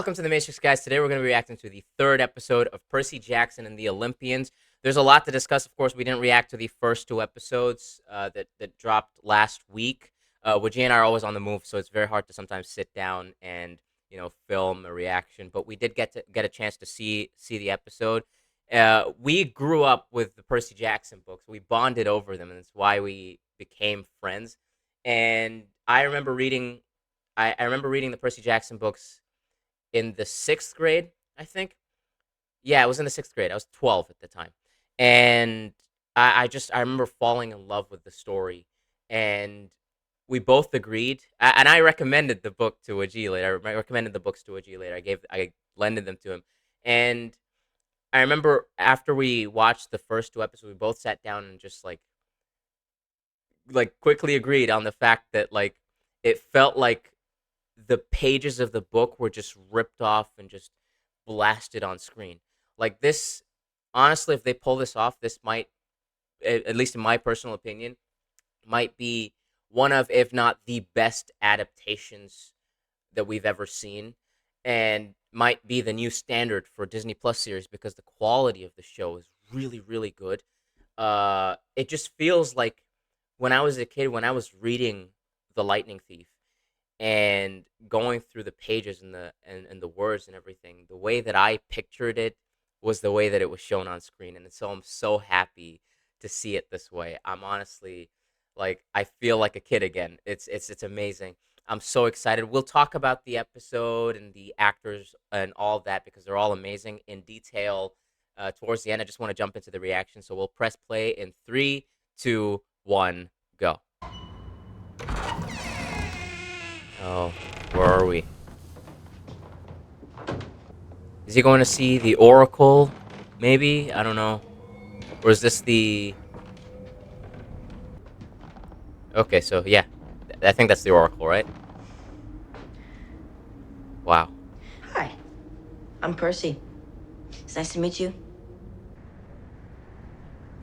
Welcome to the Matrix, guys. Today we're going to be reacting to the third episode of Percy Jackson and the Olympians. There's a lot to discuss. Of course, we didn't react to the first two episodes that dropped last week. Wajie and I are always on the move, so it's very hard to sometimes sit down and film a reaction. But we did get a chance to see the episode. We grew up with the Percy Jackson books. We bonded over them, and it's why we became friends. And I remember reading, I remember reading the Percy Jackson books in the sixth grade, I think. Yeah, it was in the sixth grade. I was 12 at the time, and I remember falling in love with the story, and we both agreed. And I recommended the book to Wajie later. I recommended the books to Wajie later. I lended them to him, and I remember after we watched the first two episodes, we both sat down and just quickly agreed on the fact that it felt like the pages of the book were just ripped off and just blasted on screen. Like this, honestly, if they pull this off, this might, at least in my personal opinion, might be one of, if not the best adaptations that we've ever seen, and might be the new standard for Disney Plus series because the quality of the show is really, really good. It just feels like when I was a kid, when I was reading The Lightning Thief, and going through the pages and the words and everything, the way that I pictured it was the way that it was shown on screen, and so I'm so happy to see it this way. I'm honestly I feel like a kid again. It's amazing. I'm so excited. We'll talk about the episode and the actors and all of that because they're all amazing in detail towards the end. I just want to jump into the reaction, so we'll press play in 3, 2, 1, go. Oh, where are we? Is he going to see the Oracle? Maybe? I don't know. Or is this the... Okay, so yeah. I think that's the Oracle, right? Wow. Hi. I'm Percy. It's nice to meet you.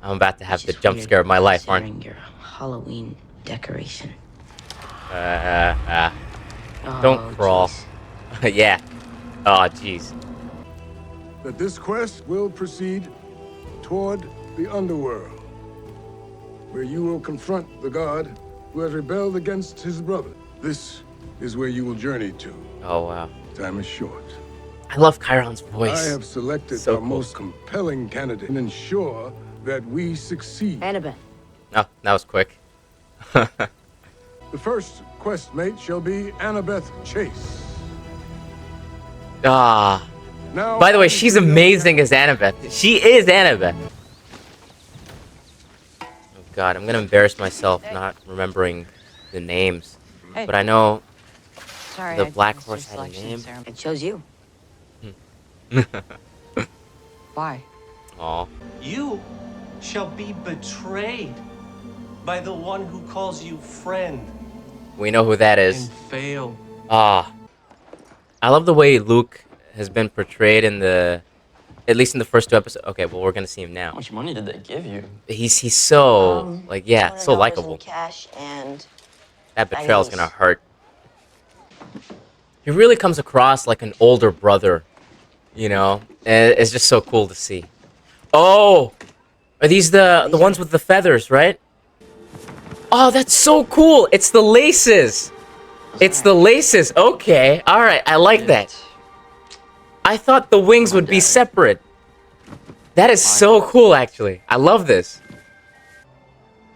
I'm about to have the jump scare of my life, aren't I? Your Halloween decoration. Don't crawl. Yeah. Oh, jeez. That this quest will proceed toward the underworld, where you will confront the god who has rebelled against his brother. This is where you will journey to. Oh, wow. Time is short. I love Chiron's voice. I have selected So our cool. most compelling candidate and ensure that we succeed. Annabeth. Oh, that was quick. The first quest mate shall be Annabeth Chase. Ah. Now, By the way, she's amazing as Annabeth. She is Annabeth. Oh god, I'm gonna embarrass myself not remembering the names. Hey. But I know Sorry, the black horse had a name. It chose you. Why? Aw. You shall be betrayed by the one who calls you friend. We know who that And is. fail. Ah. I love the way Luke has been portrayed in at least in the first two episodes. Okay, well, we're gonna see him now. How much money did they give you? He's so, so $200 likable. in cash and That betrayal's gonna Adios. hurt. He really comes across like an older brother, and it's just so cool to see. Oh, are these the ones with the feathers, right? Oh, that's so cool! It's the laces. It's the laces. Okay, all right, I like that. I thought the wings would be separate. That is so cool, actually. I love this.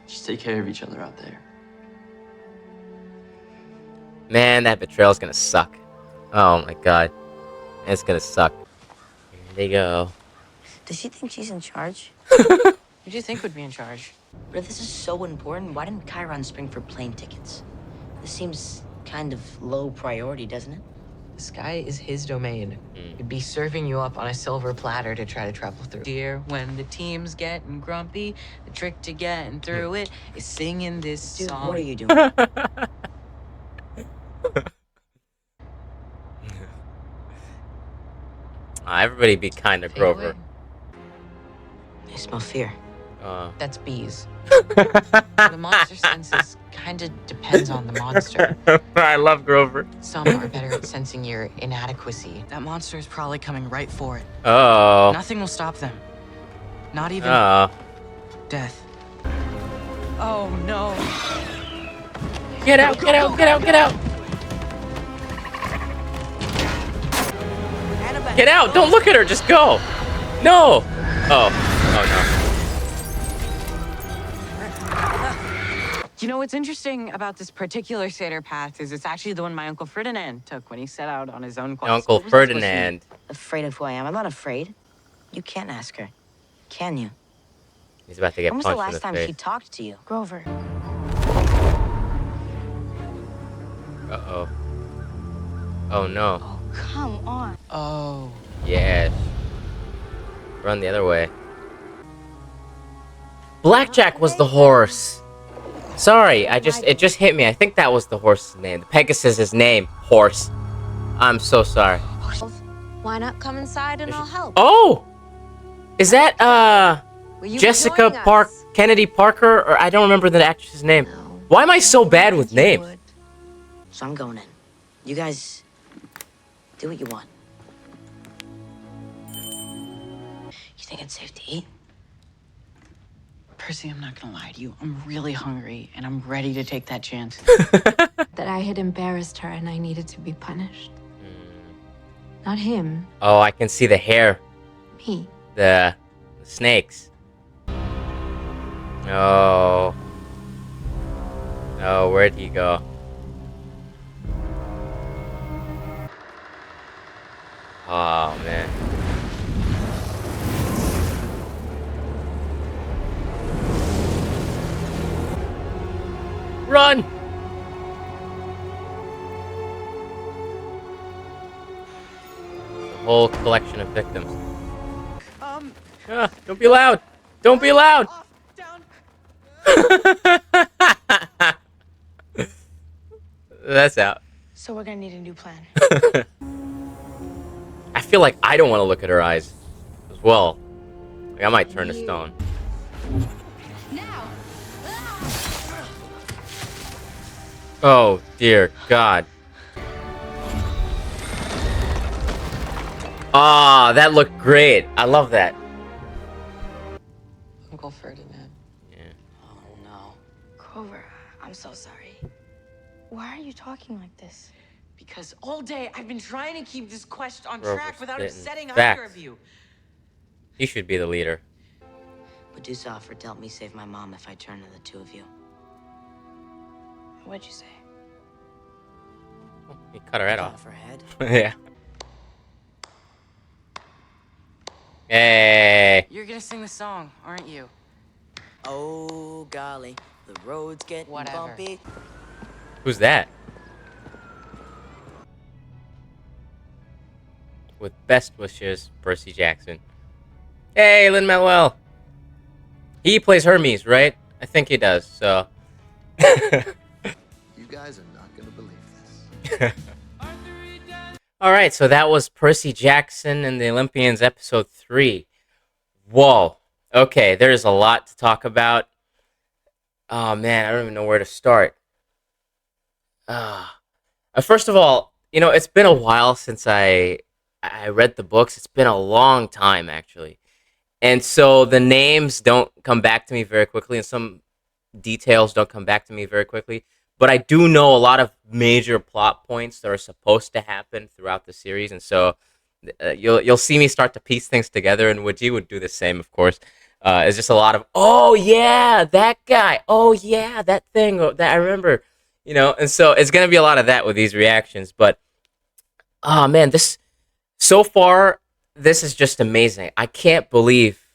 Just take care of each other out there. Man, that betrayal's gonna suck. Oh my god. It's gonna suck. Here they go. does she think she's in charge? Who do you think would be in charge? But if this is so important, why didn't Chiron spring for plane tickets? This seems kind of low priority, doesn't it? The sky is his domain. He'd be serving you up on a silver platter to try to travel through. Dear, when the team's getting grumpy, the trick to getting through it is singing this Dude, song. what are you doing? Everybody be kind to Take it Grover. away. I smell fear. That's bees. The monster senses kind of depends on the monster. I love Grover. Some are better at sensing your inadequacy. That monster is probably coming right for it. Oh. Nothing will stop them. Not even death. Oh no. Get out, get out, get out, get out. Get out, don't look at her, just go. No. Oh no. You know what's interesting about this particular Seder path is it's actually the one my Uncle Ferdinand took when he set out on his own quest. Uncle Ferdinand. Afraid of who I am? I'm not afraid. You can't ask her, can you? He's about to get When was punched the in the last time face. she talked to you? Grover. Uh-oh. Oh no. Oh, come on. Oh. Yes. Run the other way. Blackjack was the horse. Sorry, it just hit me. I think that was the horse's name. The Pegasus's name, horse. I'm so sorry. Why not come inside and I'll help? Oh! Is that, Will you be Jessica joining us? Park, Kennedy Parker? Or I don't remember the actress's name. No. Why am I so bad with names? So I'm going in. You guys do what you want. You think it's safe to eat? Percy, I'm not gonna lie to you. I'm really hungry and I'm ready to take that chance. That I had embarrassed her and I needed to be punished. Not him, Oh, I can see the hair. me. The snakes. Oh. Oh, where'd he go? Oh, man. Run! The whole collection of victims. Don't be loud! Don't be loud! Down. That's out. So we're gonna need a new plan. I feel like I don't want to look at her eyes as well. Like I might turn to stone. Oh dear God. Ah, that looked great. I love that. Uncle Ferdinand. Yeah. Oh no. Grover, I'm so sorry. Why are you talking like this? Because all day I've been trying to keep this quest on Grover's track without spitting upsetting facts. either of you. He should be the leader. Medusa offered to help me save my mom if I turn to the two of you. What'd you say? Oh, he cut her head Cut off. off her head. Yeah. Hey. You're gonna sing the song, aren't you? Oh golly, the road's getting Whatever. bumpy. Who's that? With best wishes, Percy Jackson. Hey, Lin-Manuel. He plays Hermes, right? I think he does, so. You guys are not gonna believe this. Alright, so that was Percy Jackson and the Olympians, episode 3. Whoa. Okay, there's a lot to talk about. Oh, man, I don't even know where to start. First of all, you know, it's been a while since I read the books. It's been a long time, actually. And so the names don't come back to me very quickly, and some details don't come back to me very quickly. But I do know a lot of major plot points that are supposed to happen throughout the series, and so you'll see me start to piece things together, and Wajji would do the same, of course. It's just a lot of, oh yeah, that guy, oh yeah, that thing, that I remember, you know. And so it's gonna be a lot of that with these reactions. But oh man, this so far, this is just amazing. I can't believe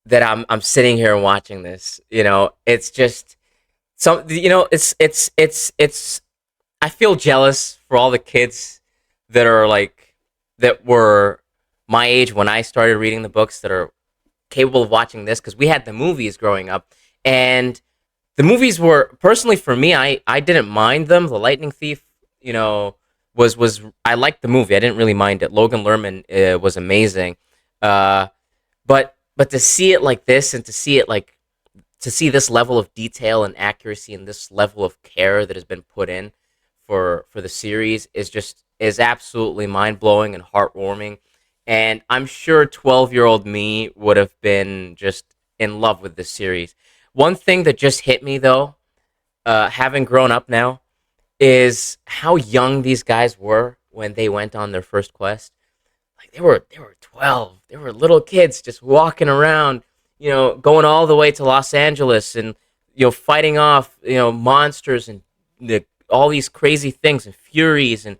that I'm sitting here and watching this. You know, it's just. You know, it's I feel jealous for all the kids that are that were my age when I started reading the books, that are capable of watching this, because we had the movies growing up, and the movies were, personally for me, I didn't mind them. The Lightning Thief, you know, was I liked the movie. I didn't really mind it. Logan Lerman was amazing. But but to see it like this, and to see this level of detail and accuracy and this level of care that has been put in for the series is absolutely mind-blowing and heartwarming. And I'm sure 12-year-old me would have been just in love with this series. One thing that just hit me though, having grown up now, is how young these guys were when they went on their first quest. Like they were 12. They were little kids just walking around, going all the way to Los Angeles, and fighting off, monsters and all these crazy things and furies, and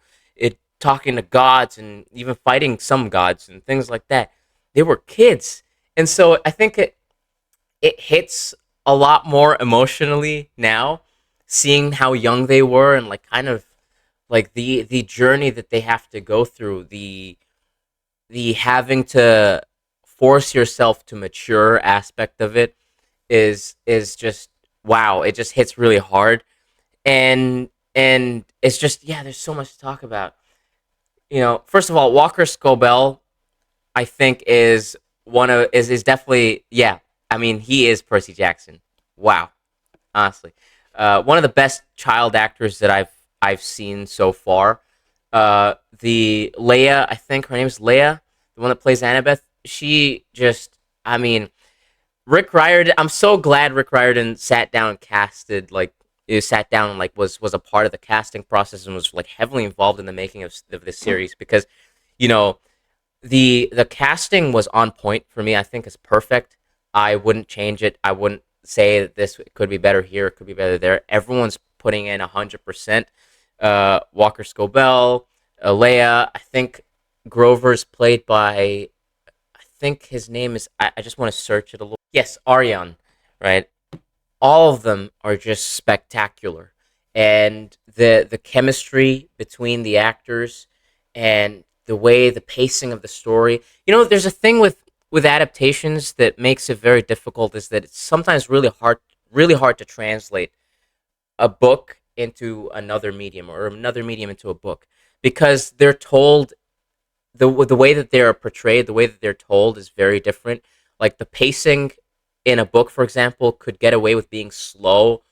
talking to gods and even fighting some gods and things like that. They were kids. And so I think it hits a lot more emotionally now, seeing how young they were, and like kind of like the journey that they have to go through, the having to force yourself to mature aspect of it is just, wow. It just hits really hard. And it's just, yeah, there's so much to talk about. First of all, Walker Scobell, I think, is is definitely, yeah. I mean, he is Percy Jackson. Wow, honestly, one of the best child actors that I've seen so far. The Leia, I think her name is Leia, the one that plays Annabeth. She just, I mean, Rick Riordan. I'm so glad Rick Riordan sat down and casted, like, sat down and like was a part of the casting process and was like heavily involved in the making of this series, because you know the casting was on point for me. I think it's perfect. I wouldn't change it. I wouldn't say that this could be better here, it could be better there. Everyone's putting in 100%. Walker Scobell, Leia. I think Grover's played by. I think his name is. I just want to search it a little. Yes, Arion. Right. All of them are just spectacular, and the chemistry between the actors, and the pacing of the story. There's a thing with adaptations that makes it very difficult, is that it's sometimes really hard to translate a book into another medium, or another medium into a book, because they're told, the way that they're portrayed, the way that they're told is very different. Like the pacing in a book, for example, could get away with being slow,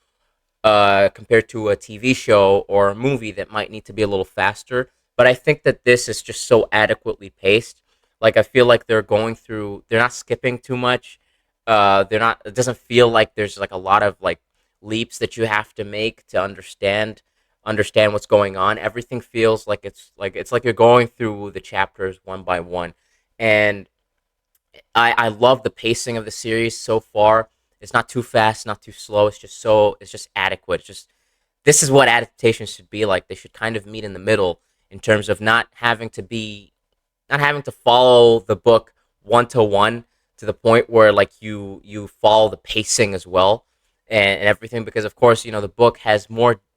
compared to a TV show or a movie that might need to be a little faster. But I think that this is just so adequately paced. Like I feel like they're not skipping too much. They're not. It doesn't feel like there's like a lot of like leaps that you have to make to understand what's going on. Everything feels like it's like you're going through the chapters one by one, and I love the pacing of the series so far. It's not too fast, not too slow. It's just adequate. It's just, this is what adaptations should be like. They should kind of meet in the middle, in terms of not having to follow the book one to one, to the point where like you follow the pacing as well, and everything, because of course the book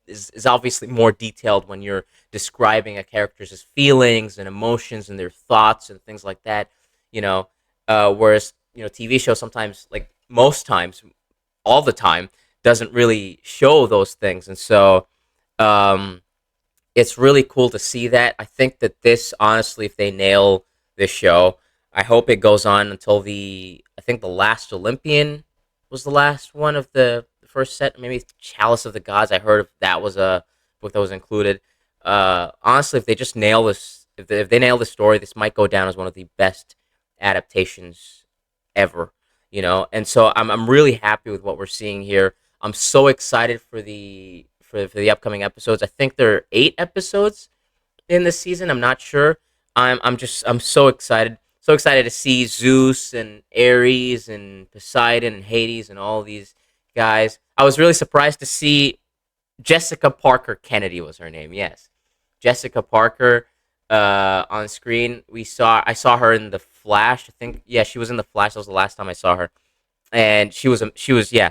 is obviously more detailed when you're describing a character's feelings and emotions and their thoughts and things like that. You know, whereas TV shows sometimes, like most times, all the time, doesn't really show those things, and so um, it's really cool to see that. I think that this, honestly, if they nail this show, I hope it goes on until I think the last Olympian was the last one of the first set. Maybe Chalice of the Gods. I heard that was a book that was included. Honestly, if they just nail this, if they nail the story, this might go down as one of the best adaptations ever. And so I'm really happy with what we're seeing here. I'm so excited for the upcoming episodes. I think there are 8 episodes in this season. I'm not sure. I'm so excited to see Zeus and Ares and Poseidon and Hades and all these guys. I was really surprised to see Jessica Parker Kennedy was her name. Yes, Jessica Parker, on screen. I saw her in the Flash. I think, yeah, she was in the Flash. That was the last time I saw her, and she was, yeah.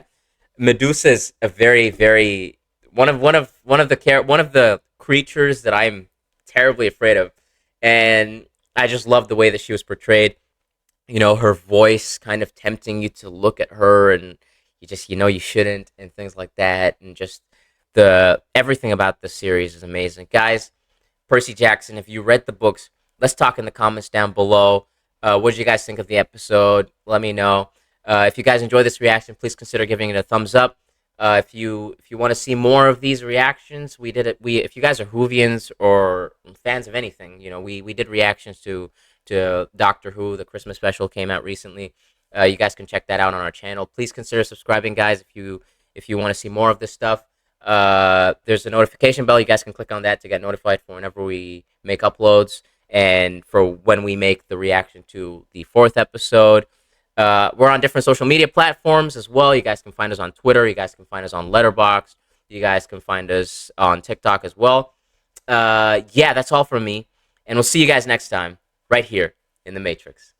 Medusa is a very, very one of the creatures that I'm terribly afraid of, and I just love the way that she was portrayed. Her voice kind of tempting you to look at her, and you shouldn't, and things like that, and just the everything about the series is amazing, guys. Percy Jackson. If you read the books, let's talk in the comments down below. What did you guys think of the episode? Let me know. If you guys enjoyed this reaction, please consider giving it a thumbs up. If you want to see more of these reactions, we did it. If you guys are Whovians or fans of anything, we did reactions to Doctor Who. The Christmas special came out recently. You guys can check that out on our channel. Please consider subscribing, guys, if you want to see more of this stuff. There's a notification bell. You guys can click on that to get notified for whenever we make uploads and for when we make the reaction to the 4th episode. We're on different social media platforms as well. You guys can find us on Twitter. You guys can find us on Letterboxd. You guys can find us on TikTok as well. Yeah, that's all from me. And we'll see you guys next time right here in The Matrix.